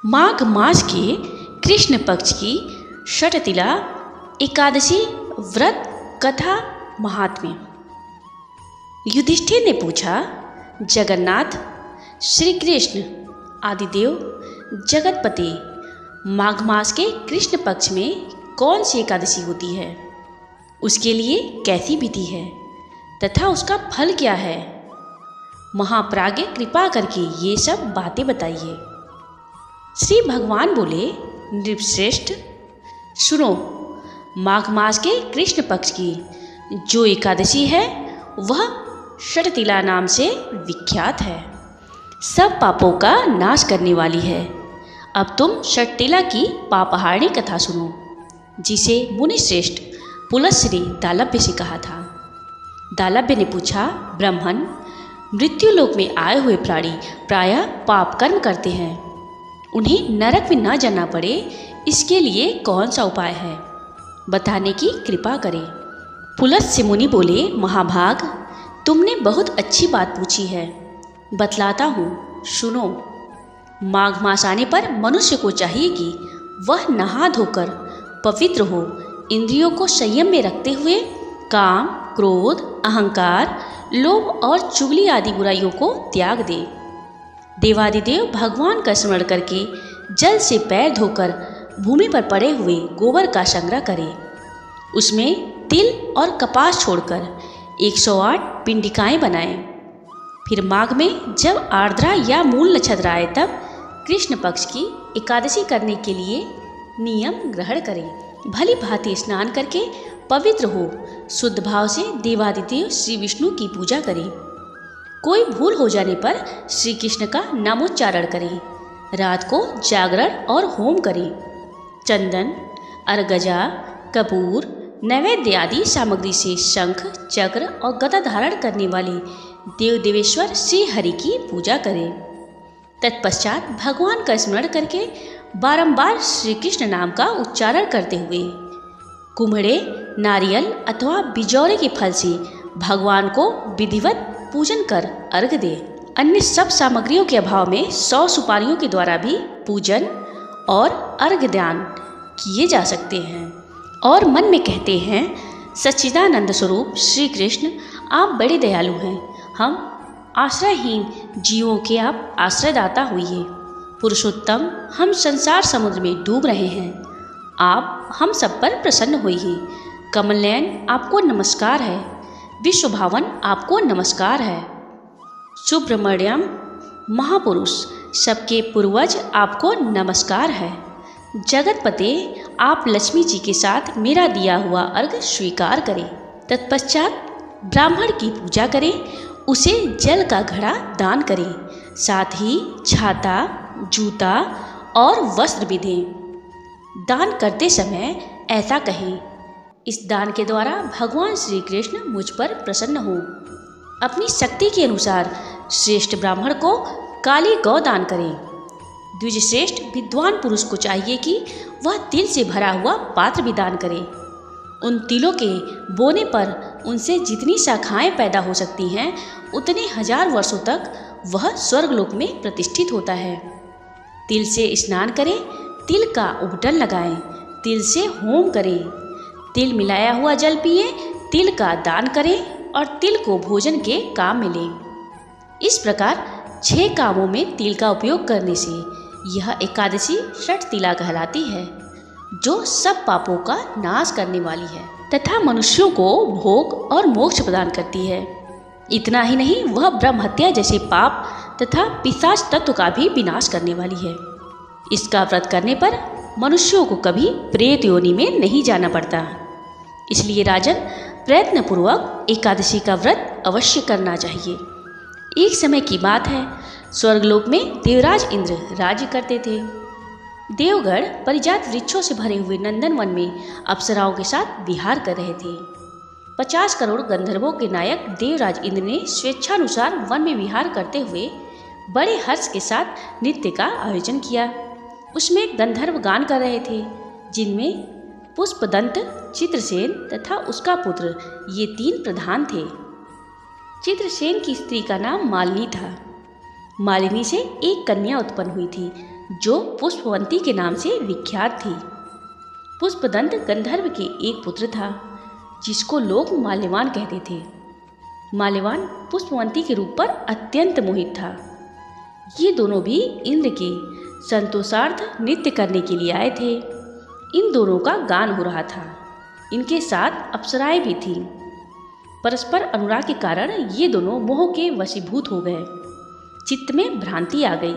माघ मास के कृष्ण पक्ष की षटतिला एकादशी व्रत कथा महात्म्य। युधिष्ठिर ने पूछा, जगन्नाथ, श्री कृष्ण आदिदेव जगतपति, माघ मास के कृष्ण पक्ष में कौन सी एकादशी होती है, उसके लिए कैसी विधि है तथा उसका फल क्या है? महाप्राज्ञ कृपा करके ये सब बातें बताइए। श्री भगवान बोले, नृपश्रेष्ठ, सुनो, माघ मास के कृष्ण पक्ष की जो एकादशी है वह षटतिला नाम से विख्यात है, सब पापों का नाश करने वाली है। अब तुम षटतिला की पापहारिणी कथा सुनो, जिसे मुनिश्रेष्ठ पुलस्त्य दालभ्य से कहा था। दालभ्य ने पूछा, ब्राह्मण, मृत्युलोक में आए हुए प्राणी प्रायः पाप कर्म करते हैं, उन्हें नरक में न जाना पड़े, इसके लिए कौन सा उपाय है, बताने की कृपा करें। पुलस्त्य मुनि बोले, महाभाग, तुमने बहुत अच्छी बात पूछी है, बतलाता हूँ, सुनो। माघ मास आने पर मनुष्य को चाहिए कि वह नहा धोकर पवित्र हो, इंद्रियों को संयम में रखते हुए काम, क्रोध, अहंकार, लोभ और चुगली आदि बुराइयों को त्याग दे। देवादिदेव भगवान का स्मरण करके जल से पैर धोकर भूमि पर पड़े हुए गोबर का संग्रह करे, उसमें तिल और कपास छोड़कर 108 पिंडिकाएं बनाएं। फिर माघ में जब आर्द्रा या मूल नक्षत्र आए तब कृष्ण पक्ष की एकादशी करने के लिए नियम ग्रहण करें। भली भांति स्नान करके पवित्र हो शुद्ध भाव से देवादिदेव श्री विष्णु की पूजा करें। कोई भूल हो जाने पर श्री कृष्ण का नामोच्चारण करें। रात को जागरण और होम करें। चंदन, अर्गजा, कपूर, नैवेद्य आदि सामग्री से शंख, चक्र और गदा धारण करने वाले देव देवेश्वर श्री हरि की पूजा करें। तत्पश्चात भगवान का स्मरण करके बारंबार श्री कृष्ण नाम का उच्चारण करते हुए कुम्हड़े, नारियल अथवा बिजौरे के फल से भगवान को विधिवत पूजन कर अर्घ दे। अन्य सब सामग्रियों के अभाव में 100 सुपारियों के द्वारा भी पूजन और अर्घ दान किए जा सकते हैं। और मन में कहते हैं, सच्चिदानंद स्वरूप श्री कृष्ण, आप बड़े दयालु हैं, हम आश्रयहीन जीवों के आप आश्रयदाता होइए। पुरुषोत्तम, हम संसार समुद्र में डूब रहे हैं, आप हम सब पर प्रसन्न होइए। कमलनयन, आपको नमस्कार है। विश्वभावन, आपको नमस्कार है। सुब्रमण्यम, महापुरुष, सबके पूर्वज, आपको नमस्कार है। जगतपते, आप लक्ष्मी जी के साथ मेरा दिया हुआ अर्घ स्वीकार करें। तत्पश्चात ब्राह्मण की पूजा करें, उसे जल का घड़ा दान करें, साथ ही छाता, जूता और वस्त्र भी दें। दान करते समय ऐसा कहें, इस दान के द्वारा भगवान श्री कृष्ण मुझ पर प्रसन्न हो। अपनी शक्ति के अनुसार श्रेष्ठ ब्राह्मण को काली गौ दान करें। द्विजश्रेष्ठ विद्वान पुरुष को चाहिए कि वह तिल से भरा हुआ पात्र भी दान करे। उन तिलों के बोने पर उनसे जितनी शाखाएं पैदा हो सकती हैं, उतने 1000 वर्षों तक वह स्वर्गलोक में प्रतिष्ठित होता है। तिल से स्नान करें, तिल का उबटन लगाएं, तिल से होम करें, तिल मिलाया हुआ जल पिए, तिल का दान करें और तिल को भोजन के काम में लें। इस प्रकार 6 कामों में तिल का उपयोग करने से यह एकादशी षटतिला कहलाती है, जो सब पापों का नाश करने वाली है तथा मनुष्यों को भोग और मोक्ष प्रदान करती है। इतना ही नहीं, वह ब्रह्म हत्या जैसे पाप तथा पिशाच तत्व का भी विनाश करने वाली है। इसका व्रत करने पर मनुष्यों को कभी प्रेत योनि में नहीं जाना पड़ता। इसलिए राजन, प्रयत्नपूर्वक एकादशी का व्रत अवश्य करना चाहिए। एक समय की बात है, स्वर्गलोक में देवराज इंद्र राज्य करते थे। देवगढ़ परिजात वृक्षों से भरे हुए नंदनवन में अप्सराओं के साथ विहार कर रहे थे। 50 करोड़ गंधर्वों के नायक देवराज इंद्र ने स्वेच्छानुसार वन में विहार करते हुए बड़े हर्ष के साथ नृत्य का आयोजन किया। उसमें गंधर्व गान कर रहे थे, जिनमें पुष्पदंत, चित्रसेन तथा उसका पुत्र, ये 3 प्रधान थे। चित्रसेन की स्त्री का नाम मालिनी था। मालिनी से एक कन्या उत्पन्न हुई थी, जो पुष्पवंती के नाम से विख्यात थी। पुष्पदंत गंधर्व के एक पुत्र था जिसको लोग माल्यवान कहते थे। माल्यवान पुष्पवंती के रूप पर अत्यंत मोहित था। ये दोनों भी इंद्र के संतोषार्थ नृत्य करने के लिए आए थे। इन दोनों का गान हो रहा था। इनके साथ अप्सराएं भी थीं। परस्पर अनुराग के कारण ये दोनों मोह के वशीभूत हो गए। चित्त में भ्रांति आ गई,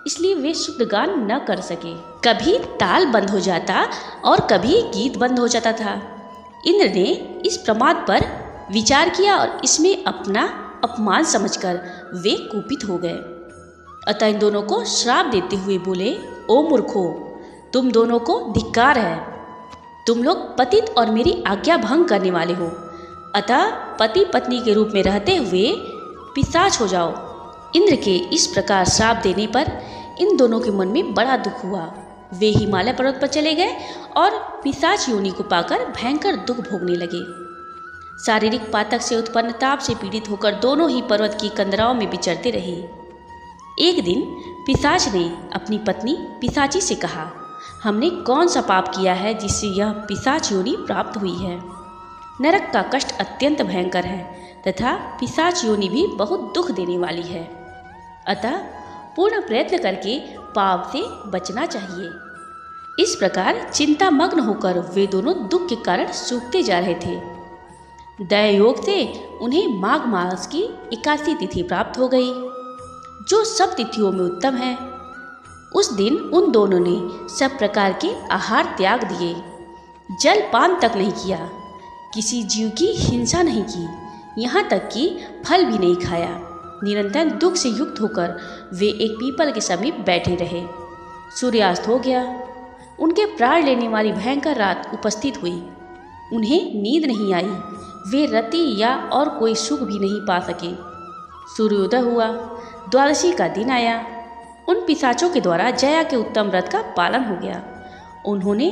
इसलिए वे शुद्ध गान न कर सके। कभी ताल बंद हो जाता और कभी गीत बंद हो जाता था। इंद्र ने इस प्रमाद पर विचार किया और इसमें अपना अपमान समझकर वे कुपित हो गए। अतः इन दोनों को श्राप देते हुए बोले, ओ मूर्खो, तुम दोनों को धिक्कार है। तुम लोग पतित और मेरी आज्ञा भंग करने वाले हो। अतः पति पत्नी के रूप में रहते हुए पिशाच हो जाओ। इंद्र के इस प्रकार श्राप देने पर इन दोनों के मन में बड़ा दुख हुआ। वे हिमालय पर्वत पर चले गए और पिशाच योनि को पाकर भयंकर दुख भोगने लगे। शारीरिक पातक से उत्पन्न ताप से पीड़ित होकर दोनों ही पर्वत की कंदराओं में विचरते रहे। एक दिन पिशाच ने अपनी पत्नी पिशाची से कहा, हमने कौन सा पाप किया है जिससे यह पिशाच योनि प्राप्त हुई है। नरक का कष्ट अत्यंत भयंकर है तथा पिशाच योनि भी बहुत दुख देने वाली है। अतः पूर्ण प्रयत्न करके पाप से बचना चाहिए। इस प्रकार चिंता मग्न होकर वे दोनों दुख के कारण सूखते जा रहे थे। दयायोग से उन्हें माघ मास की 81 तिथि प्राप्त हो गई, जो सब तिथियों में उत्तम है। उस दिन उन दोनों ने सब प्रकार के आहार त्याग दिए, जल पान तक नहीं किया, किसी जीव की हिंसा नहीं की, यहाँ तक कि फल भी नहीं खाया। निरंतर दुख से युक्त होकर वे एक पीपल के समीप बैठे रहे। सूर्यास्त हो गया। उनके प्राण लेने वाली भयंकर रात उपस्थित हुई। उन्हें नींद नहीं आई। वे रति या और कोई सुख भी नहीं पा सके। सूर्योदय हुआ। द्वादशी का दिन आया। उन पिशाचों के द्वारा जया के उत्तम व्रत का पालन हो गया। उन्होंने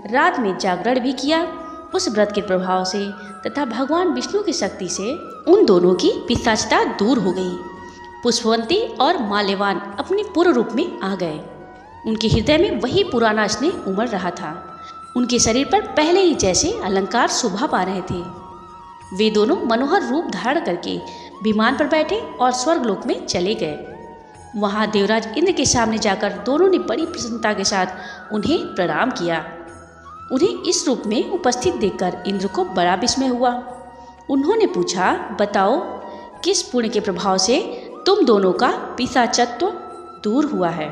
रात में जागरण भी किया। उस व्रत के प्रभाव से तथा भगवान विष्णु की शक्ति से उन दोनों की पिशाचता दूर हो गई। पुष्पवंती और माल्यवान अपने पूर्व रूप में आ गए। उनके हृदय में वही पुराना स्नेह उमड़ रहा था। उनके शरीर पर पहले ही जैसे अलंकार शोभा पा रहे थे। वे दोनों मनोहर रूप धारण करके विमान पर बैठे और स्वर्गलोक में चले गए। वहाँ देवराज इंद्र के सामने जाकर दोनों ने बड़ी प्रसन्नता के साथ उन्हें प्रणाम किया। उन्हें इस रूप में उपस्थित देखकर इंद्र को बड़ा विस्मय हुआ। उन्होंने पूछा, बताओ किस पुण्य के प्रभाव से तुम दोनों का पिशाचत्व दूर हुआ है।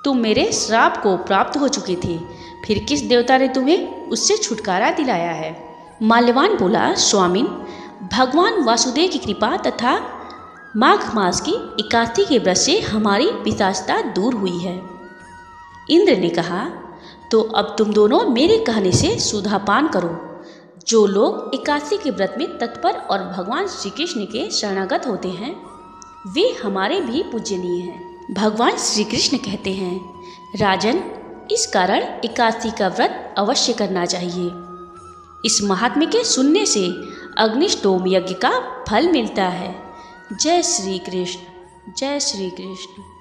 तुम मेरे श्राप को प्राप्त हो चुके थे, फिर किस देवता ने तुम्हें उससे छुटकारा दिलाया है। माल्यवान बोला, स्वामिन, भगवान वासुदेव की कृपा तथा माघ मास की 81 के व्रत से हमारी पिशाचता दूर हुई है। इंद्र ने कहा, तो अब तुम दोनों मेरे कहने से सुधापान करो। जो लोग 81 के व्रत में तत्पर और भगवान श्री कृष्ण के शरणागत होते हैं, वे हमारे भी पूजनीय हैं। भगवान श्री कृष्ण कहते हैं, राजन, इस कारण 81 का व्रत अवश्य करना चाहिए। इस महात्म्य के सुनने से अग्निष्टोम यज्ञ का फल मिलता है। जय श्री कृष्ण, जय श्री कृष्ण।